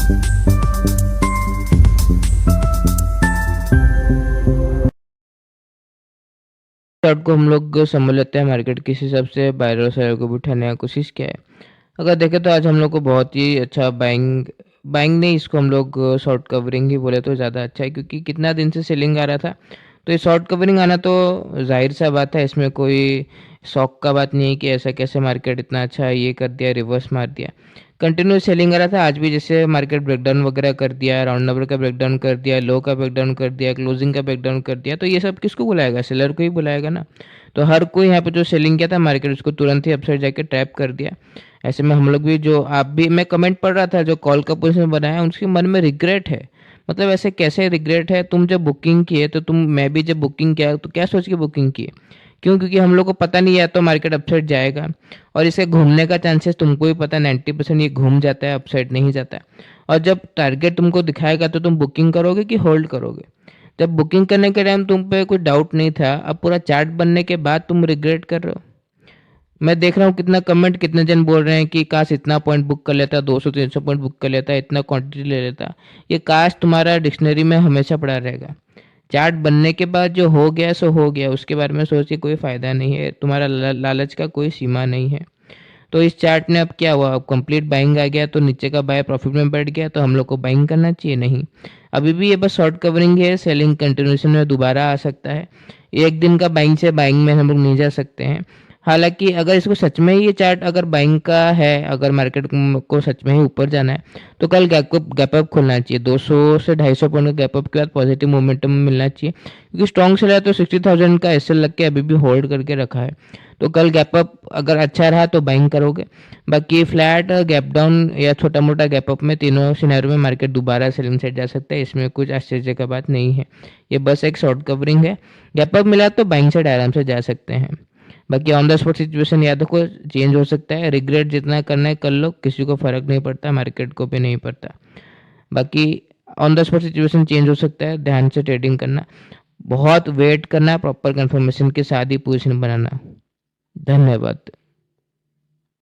Chart को हम लोग समझ लेते हैं मार्केट किस हिसाब से बायर और सेलर को भी उठाने की कोशिश किया है। अगर देखें तो आज हम लोग को बहुत ही अच्छा बाइंग बाइंग नहीं, इसको हम लोग शॉर्ट कवरिंग ही बोले तो ज़्यादा अच्छा है, क्योंकि कितना दिन से सेलिंग आ रहा था। तो ये शॉर्ट कवरिंग आना तो जाहिर सा बात है, इसमें कोई शौक का बात नहीं है कि ऐसा कैसे मार्केट इतना अच्छा ये कर दिया, रिवर्स मार दिया। कंटिन्यू सेलिंग आ रहा था। आज भी जैसे मार्केट ब्रेकडाउन वगैरह कर दिया, राउंड नंबर का ब्रेकडाउन कर दिया, लो का ब्रेकडाउन कर दिया, क्लोजिंग का ब्रेकडाउन कर दिया, तो ये सब किसको बुलाएगा? सेलर को ही बुलाएगा ना। तो हर कोई यहाँ पे जो सेलिंग किया था मार्केट उसको तुरंत ही अपसाइड जाके ट्रैप कर दिया। ऐसे में हम लोग भी, जो आप भी, मैं कमेंट पढ़ रहा था, जो कॉल का पोजीशन बनाया उसके मन में रिग्रेट है। मतलब ऐसे कैसे रिग्रेट है? तुम जब बुकिंग किए तो तुम, मैं भी जब बुकिंग किया तो क्या सोच के बुकिंग किए? क्यों? क्योंकि हम लोग को पता नहीं है तो मार्केट अपसाइड जाएगा, और इसके घूमने का चांसेस तुमको भी पता है 90% ये घूम जाता है, अपसाइड नहीं जाता है। और जब टारगेट तुमको दिखाएगा तो तुम बुकिंग करोगे कि होल्ड करोगे? जब बुकिंग करने के टाइम तुम पे कोई डाउट नहीं था, अब पूरा चार्ट बनने के बाद तुम रिग्रेट कर रहे हो। मैं देख रहा हूँ कितना कमेंट, कितने जन बोल रहे हैं कि काश इतना पॉइंट बुक कर लेता, 200-300 पॉइंट बुक कर लेता, इतना क्वांटिटी ले लेता। ये काश तुम्हारा डिक्शनरी में हमेशा पड़ा रहेगा। चार्ट बनने के बाद जो हो गया सो हो गया, उसके बारे में सोच के कोई फायदा नहीं है, तुम्हारा लालच का कोई सीमा नहीं है। तो इस चार्ट ने अब क्या हुआ? अब कंप्लीट बाइंग आ गया, तो नीचे का बाय प्रॉफिट में बैठ गया, तो हम लोग को बाइंग करना चाहिए? नहीं। अभी भी ये बस शॉर्ट कवरिंग है, सेलिंग कंटिन्यूएशन में दोबारा आ सकता है। एक दिन का बाइंग से बाइंग में हम लोग नहीं जा सकते हैं। हालांकि अगर इसको सच में ही, ये चार्ट अगर बाइंग का है, अगर मार्केट को सच में ही ऊपर जाना है, तो कल गैप अप खुलना चाहिए। 200 से 250 पॉइंट का गैप अप के बाद पॉजिटिव मोमेंटम मिलना चाहिए, क्योंकि स्ट्रॉन्ग सेलर तो 60,000 का एसएल लग के अभी भी होल्ड करके रखा है। तो कल गैप अप अगर अच्छा रहा तो बाइंग करोगे। बाकी फ्लैट, गैप डाउन या छोटा मोटा गैप अप में, तीनों सिनेरियो में मार्केट दोबारा सेलिंग साइड जा सकता है, इसमें कुछ आश्चर्य का बात नहीं है। ये बस एक शॉर्ट कवरिंग है। गैप अप मिला तो बाइंग साइड आराम से जा सकते हैं। बाकी ऑन द स्पॉट सिचुएशन या तो कोई चेंज हो सकता है, रिग्रेट जितना करना है कर लो, किसी को फर्क नहीं पड़ता, मार्केट को भी नहीं पड़ता। बाकी on the spot situation change हो सकता है, ध्यान से ट्रेडिंग करना, बहुत वेट करना, प्रॉपर कंफर्मेशन के साथ ही पोजीशन बनाना। धन्यवाद।